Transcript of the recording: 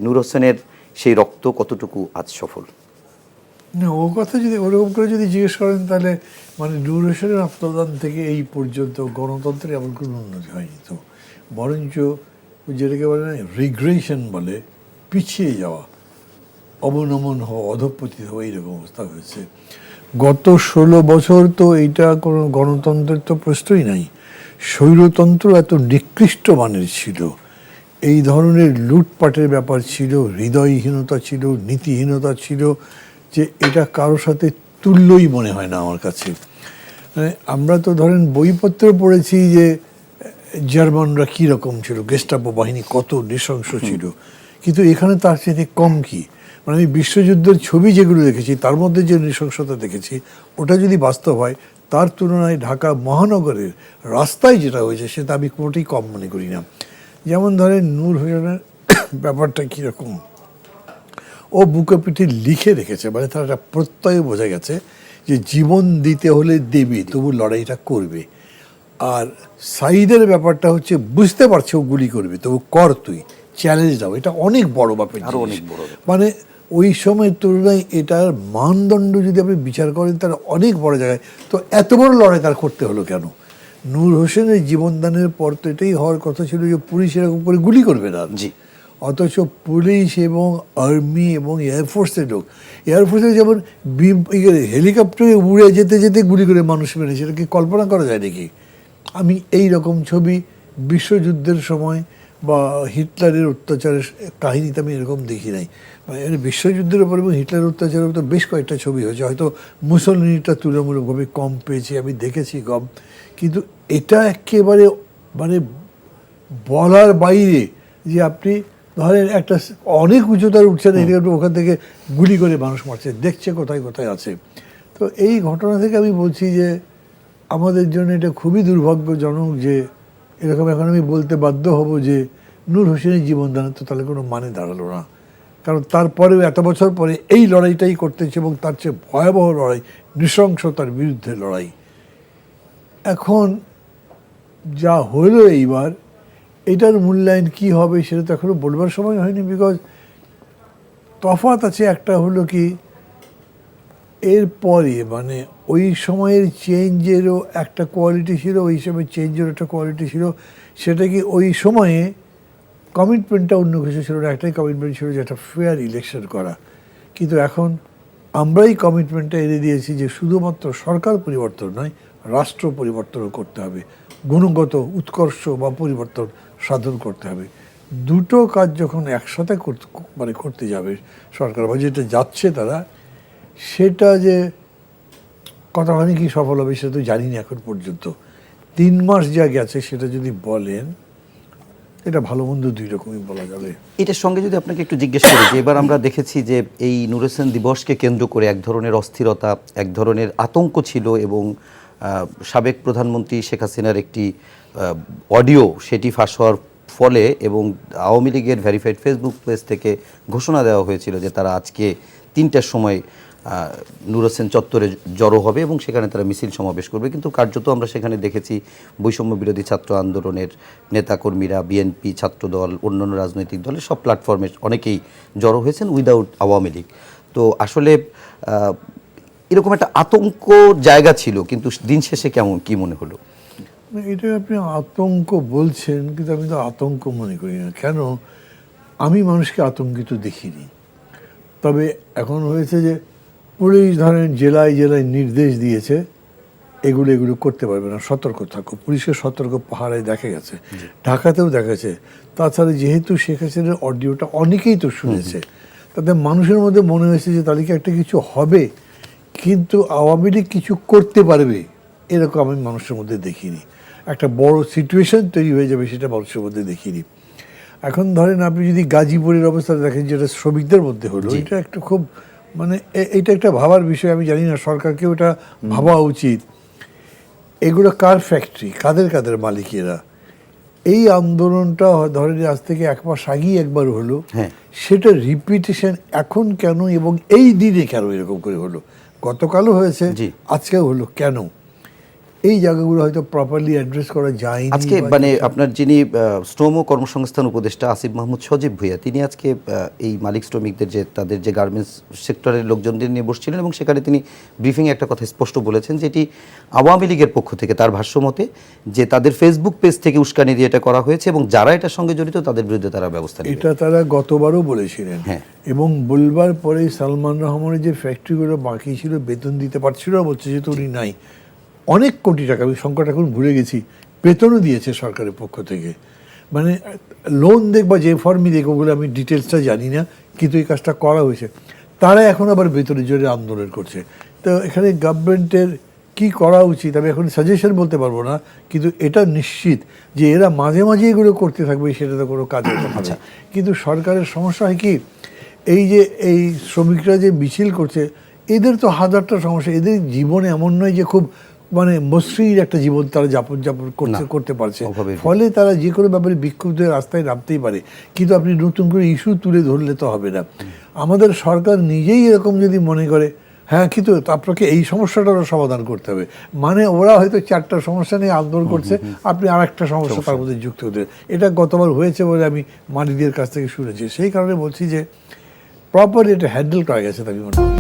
নূর হোসেনের সেই রক্ত কতটুকু আজ সফল? না, ও কথা যদি ওরকম করে যদি জিজ্ঞেস করেন তাহলে মানে নূর হোসেনের আত্মদান থেকে এই পর্যন্ত গণতন্ত্রের এমন কোনো উন্নতি হয়নি। তো বরঞ্চ যেটাকে বলে না রিগ্রেশন বলে, পিছিয়ে যাওয়া, অবনমন হওয়া, অধঃপতিত হওয়া, এইরকম অবস্থা হয়েছে। গত 16 বছর তো এইটা কোনো গণতন্ত্রের তো প্রশ্নই নাই। স্বৈরতন্ত্র এত নিকৃষ্ট মানের ছিল, এই ধরনের লুটপাটের ব্যাপার ছিল, হৃদয়হীনতা ছিল, নীতিহীনতা ছিল, যে এটা কারোর সাথে তুল্যই মনে হয় না আমার কাছে। মানে আমরা তো ধরেন বইপত্র পড়েছি যে জার্মানরা কী রকম ছিল, গেস্টাপো বাহিনী কত নৃশংস ছিল, কিন্তু এখানে তার চেয়ে কম কি। মানে আমি বিশ্বযুদ্ধের ছবি যেগুলো দেখেছি তার মধ্যে যে নৃশংসতা দেখেছি ওটা যদি বাস্তব হয়, তার তুলনায় ঢাকা মহানগরের রাস্তায় যেটা হয়েছে সেটা আমি কোনোটাই কম মনে করি না। যেমন ধরেন নূর হোসেনের ব্যাপারটা কীরকম, ও বুকে পিঠে লিখে রেখেছে, মানে তার একটা প্রত্যয় বোঝা গেছে যে জীবন দিতে হলে দেবী, তবু লড়াইটা করবে। আর সাইদের ব্যাপারটা হচ্ছে বুঝতে পারছে ও গুলি করবে, তবু কর, তুই চ্যালেঞ্জ দাও, এটা অনেক বড় ব্যাপার, আরো অনেক বড়। মানে ওই সময়ের তুলনায় এটার মানদণ্ড যদি আপনি বিচার করেন তার অনেক বড় জায়গায়। তো এত বড় লড়াই তার করতে হলো কেন? নূর হোসেনের জীবনদানের পর তো এটাই হওয়ার কথা ছিল যে পুলিশ এরকম করে গুলি করবে না। জি। অথচ পুলিশ এবং আর্মি এবং এয়ারফোর্সের লোক, এয়ারফোর্সে যেমন হেলিকপ্টারে উড়ে যেতে যেতে গুলি করে মানুষ মেরেছে, সেটা কি কল্পনা করা যায় নাকি? আমি এই রকম ছবি বিশ্বযুদ্ধের সময় বা হিটলারের অত্যাচারের কাহিনীতে আমি এরকম দেখি নাই। মানে বিশ্বযুদ্ধের উপর এবং হিটলারের অত্যাচারের উপর বেশ কয়েকটা ছবি হয়েছে, হয়তো মুসলিনিটা তুলনামূলকভাবে কম পেয়েছি, আমি দেখেছি কম, কিন্তু এটা একেবারে মানে বলার বাইরে যে আপনি ধরেন একটা অনেক উচ্চতার উঠছেন, হেলিকপ্টার ওখান থেকে গুলি করে মানুষ মারছে, দেখছে কোথায় কোথায় আছে। তো এই ঘটনা থেকে আমি বলছি যে আমাদের জন্য এটা খুবই দুর্ভাগ্যজনক যে এরকম এখন আমি বলতে বাধ্য হব যে নূর হোসেনের জীবনদানের তো তাহলে কোনো মানে দাঁড়ালো না। কারণ তারপরেও এত বছর পরে এই লড়াইটাই করতেছে, এবং তার চেয়ে ভয়াবহ লড়াই, নৃশংসতার বিরুদ্ধে লড়াই। এখন যা হলো এইবার, এটার মূল্যায়ন কি হবে সেটা তো এখনো বলবার সময় হয়নি। বিকজ তফাৎ আছে, একটা হলো কি এরপরে মানে ওই সময়ের চেঞ্জেরও একটা কোয়ালিটি ছিল, ওই সময়ের চেঞ্জেরও একটা কোয়ালিটি ছিল। সেটা কি ওই সময়ে কমিটমেন্টটা অন্য কিছু ছিল না, একটাই কমিটমেন্ট ছিল যে একটা ফেয়ার ইলেকশন করা। কিন্তু এখন আমরাই কমিটমেন্টটা এনে দিয়েছি যে শুধুমাত্র সরকার পরিবর্তন নয়, রাষ্ট্র পরিবর্তনও করতে হবে, গুণগত উৎকর্ষ বা পরিবর্তন সাধন করতে হবে। দুটো কাজ যখন একসাথে করতে যাবে সরকার, বা যেটা যাচ্ছে তারা, সেটা যে কতখানি কি সফল হবে সেটা তো জানি না এখন পর্যন্ত। 3 মাস যা গেছে সেটা যদি বলেন, এটা ভালো মন্দ দুই রকমই বলা যাবে। এটার সঙ্গে যদি আপনাকে একটু জিজ্ঞেস করি যে এবার আমরা দেখেছি যে এই নূর হোসেন দিবসকে কেন্দ্র করে এক ধরনের অস্থিরতা, এক ধরনের আতঙ্ক ছিল, এবং সাবেক প্রধানমন্ত্রী শেখ হাসিনার একটি অডিও সেটি ফাঁস হওয়ার ফলে এবং আওয়ামী লীগের ভেরিফাইড ফেসবুক পেজ থেকে ঘোষণা দেওয়া হয়েছিল যে তারা আজকে 3টার সময় নূর হোসেন চত্বরে জড়ো হবে এবং সেখানে তারা মিছিল সমাবেশ করবে। কিন্তু কার্যত আমরা সেখানে দেখেছি বৈষম্য বিরোধী ছাত্র আন্দোলনের নেতাকর্মীরা, বিএনপি, ছাত্রদল, অন্যান্য রাজনৈতিক দলের সব প্ল্যাটফর্মে অনেকেই জড়ো হয়েছেন উইদাউট আওয়ামী লীগ। তো আসলে এরকম একটা আতঙ্ক জায়গা ছিল, কিন্তু দিন শেষে কেমন কি মনে হলো? এটা আপনি আতঙ্ক বলছেন, কিন্তু আমি তো আতঙ্ক মনে করি না। কেন? আমি মানুষকে আতঙ্কিত দেখিনি। তবে এখন হয়েছে যে পুলিশ ধরেন জেলায় জেলায় নির্দেশ দিয়েছে এগুলো এগুলো করতে পারবে না, সতর্ক থাকো। পুলিশের সতর্ক পাহারায় দেখা গেছে, ঢাকাতেও দেখা গেছে। তাছাড়া যেহেতু শেখ হাসিনার অডিওটা অনেকেই তো শুনেছে, তাদের মানুষের মধ্যে মনে হয়েছে যে তালিকা একটা কিছু হবে, কিন্তু আওয়ামী লীগ কিছু করতে পারবে এরকম আমি মানুষের মধ্যে দেখিনি। একটা বড় সিচুয়েশন তৈরি হয়ে যাবে সেটা মানুষের মধ্যে দেখিনি। এখন ধরেন আপনি যদি গাজীপুরের অবস্থা দেখেন, যেটা শ্রমিকদের মধ্যে হলো, এটা একটা খুব মানে এটা একটা ভাবার বিষয়। আমি জানি না সরকারকেও এটা ভাবা উচিত। এগুলো কার ফ্যাক্টরি, কাদের কাদের মালিকেরা? এই আন্দোলনটা ধরেন আজ থেকে 1 মাস আগেই একবার হলো, সেটা রিপিটেশন এখন কেন এবং এই দিনে কেন এরকম করে হলো? গতকালও হয়েছে, আজকেও হলো, কেন? এই জায়গাগুলো হয়তো প্রপারলি অ্যাড্রেস করা যায়নি। আজকে মানে আপনার যিনি শ্রম ও কর্মসংস্থান উপদেষ্টা আসিফ মাহমুদ সজীব ভুঁইয়া, তিনি আজকে এই মালিক শ্রমিকদের যে তাদের যে গার্মেন্টস সেক্টরের লোকজনদের নিয়ে বসছিলেন এবং সেখানে তিনি ব্রিফিংয়ে একটা কথা স্পষ্ট বলেছেন যে এটি আওয়ামী লীগের পক্ষ থেকে তার ভাষ্য মতে যে তাদের ফেসবুক পেজ থেকে উস্কানি দিয়ে এটা করা হয়েছে এবং যারা এটার সঙ্গে জড়িত তাদের বিরুদ্ধে তারা ব্যবস্থা নেবে। এটা তারা গতবারও বলেছিলেন। হ্যাঁ। এবং বলবার পরে সালমান রহমানের যে ফ্যাক্টরিগুলো বাকি ছিল বেতন দিতে পারছিল না, বলছে যে উনি নাই, অনেক কোটি টাকা, আমি সংখ্যাটা এখন ভুলে গেছি, বেতনও দিয়েছে সরকারের পক্ষ থেকে। মানে লোন দেখ বা যে ফর্মই দেখ, ওগুলো আমি ডিটেলসটা জানি না, কিন্তু এই কাজটা করা হয়েছে। তারা এখন আবার বেতনের জন্য আন্দোলন করছে। তো এখানে গভর্নমেন্টের কি করা উচিত আমি এখন সাজেশন বলতে পারবো না, কিন্তু এটা নিশ্চিত যে এরা মাঝে মাঝে এগুলো করতে থাকবে সেটা তো কোনো কাজের কথা না। কিন্তু সরকারের সমস্যা হয় কি, এই যে এই শ্রমিকরা যে মিছিল করছে, এদের তো হাজারটা সমস্যা, এদের জীবনে এমন নয় যে খুব মানে মসৃণ একটা জীবন তারা যাপন করতে পারছে, ফলে তারা যে কোনো ব্যাপারে বিক্ষুব্ধ রাস্তায় নামতেই পারে। কিন্তু আপনি নতুন করে ইস্যু তুলে ধরলে তো হবে না। আমাদের সরকার নিজেই এরকম যদি মনে করে, হ্যাঁ কিন্তু আপনাকে এই সমস্যাটারও সমাধান করতে হবে, মানে ওরা হয়তো 4টা সমস্যা নিয়ে আন্দোলন করছে, আপনি আর একটা সমস্যা তার মধ্যে যুক্ত হতে। এটা গতবার হয়েছে বলে আমি মালিকদের কাছ থেকে শুনেছি। সেই কারণে বলছি যে প্রপারলি এটা হ্যান্ডেল করা গেছে আমি মনে করি।